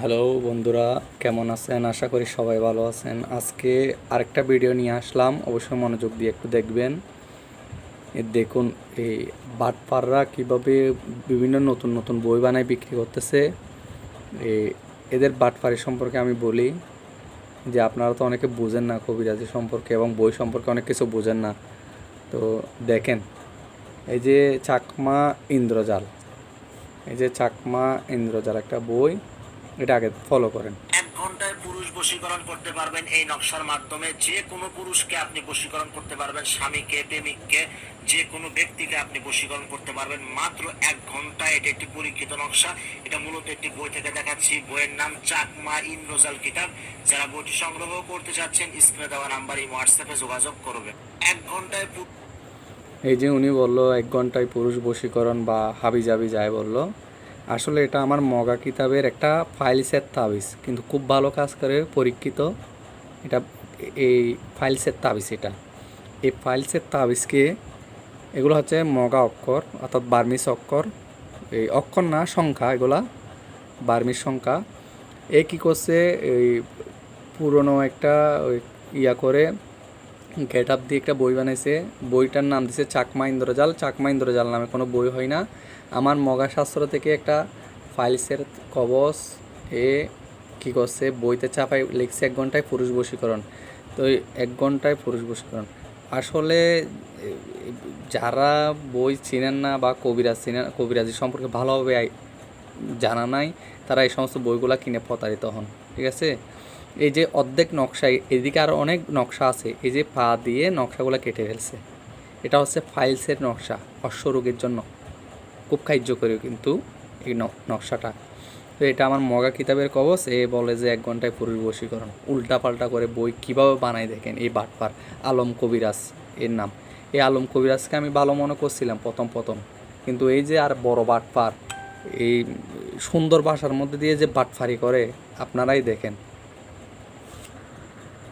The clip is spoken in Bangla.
হ্যালো বন্ধুরা, কেমন আছেন? আশা করি সবাই ভালো আছেন। আজকে আরেকটা ভিডিও নিয়ে আসলাম, অবশ্যই মনোযোগ দিয়ে একটু দেখবেন। দেখুন এই বাটপাররা কীভাবে বিভিন্ন নতুন নতুন বই বানায় বিক্রি করতেছে। এদের বাটপারি সম্পর্কে আমি বলি যে আপনারা তো অনেকে বোঝেন না কবিরাজি সম্পর্কে এবং বই সম্পর্কে অনেক কিছু বোঝেন না। তো দেখেন, এই যে চাকমা ইন্দ্রজাল, এই যে চাকমা ইন্দ্রজাল একটা বই, এটা আগে ফলো করেন। 1 ঘন্টায় পুরুষ বশীকরণ করতে পারবেন এই নকশার মাধ্যমে। যে কোনো পুরুষকে আপনি বশীকরণ করতে পারবেন, স্বামীকে, প্রেমিককে, যে কোনো ব্যক্তিকে আপনি বশীকরণ করতে পারবেন মাত্র 1 ঘন্টায়। এটা একটি পরীক্ষিত নকশা। এটা মূলত একটি বই থেকে দেখাচ্ছি। বইয়ের নাম চাকমা ইন্দ্রজাল কিতাব। যারা বইটি সংগ্রহ করতে চাচ্ছেন স্ক্রিনে দেওয়া নাম্বার এই হোয়াটসঅ্যাপে যোগাযোগ করবেন। 1 ঘন্টায় এই যে উনি বলল 1 ঘন্টায় পুরুষ বশীকরণ বা হাবিজাবি যায় বলল, আসলে এটা আমার মগা কিতাবের একটা ফাইলসের তাবিজ, কিন্তু খুব ভালো কাজ করে, পরীক্ষিত। এটা এই ফাইলসের তাবিজ, এটা এই ফাইলসের তাবিজকে, এগুলো হচ্ছে মগা অক্ষর অর্থাৎ বার্মিস অক্ষর, এই অক্ষর না সংখ্যা, এগুলা বার্মিস সংখ্যা। এ কী করছে, এই পুরনো একটা ইয়া করে গেট আপ দিয়ে একটা বই বানাইছে। বইটার নাম দিছে চাকমা ইন্দ্রজাল। চাকমা ইন্দ্রজাল নামে কোনো বই হয় না। আমার মগা শাস্ত্র থেকে একটা ফাইলসের কবচ এ কী করছে, বইতে চাপাই লিখছে 1 ঘন্টায় পুরুষ বশীকরণ। তো এই 1 ঘন্টায় পুরুষ বশীকরণ আসলে যারা বই চিনেন না বা কবিরাজ চিনেন, কবিরাজি সম্পর্কে ভালোভাবে জানা নাই, তারা এই সমস্ত বইগুলা কিনে প্রতারিত হন। ঠিক আছে, এই যে অর্ধেক নকশা, এদিকে আরও অনেক নকশা আছে, এই যে পা দিয়ে নকশাগুলো কেটে ফেলছে। এটা হচ্ছে ফাইলসের নকশা, অশ্বরোগের জন্য খুব কার্যকরী কিন্তু এই নকশাটা। তো এটা আমার মগা কিতাবের কবচ। এ বলে যে 1 ঘন্টায় পুরুষ বশীকরণ, উল্টা পাল্টা করে বই কীভাবে বানায় দেখেন এই বাটপার। আলম কবিরাজ এর নাম। এই আলম কবিরাজকে আমি ভালো মনে করছিলাম প্রথম প্রথম, কিন্তু এই যে আর বড় বাটপার, এই সুন্দর ভাষার মধ্যে দিয়ে যে বাটফারি করে, আপনারাই দেখেন।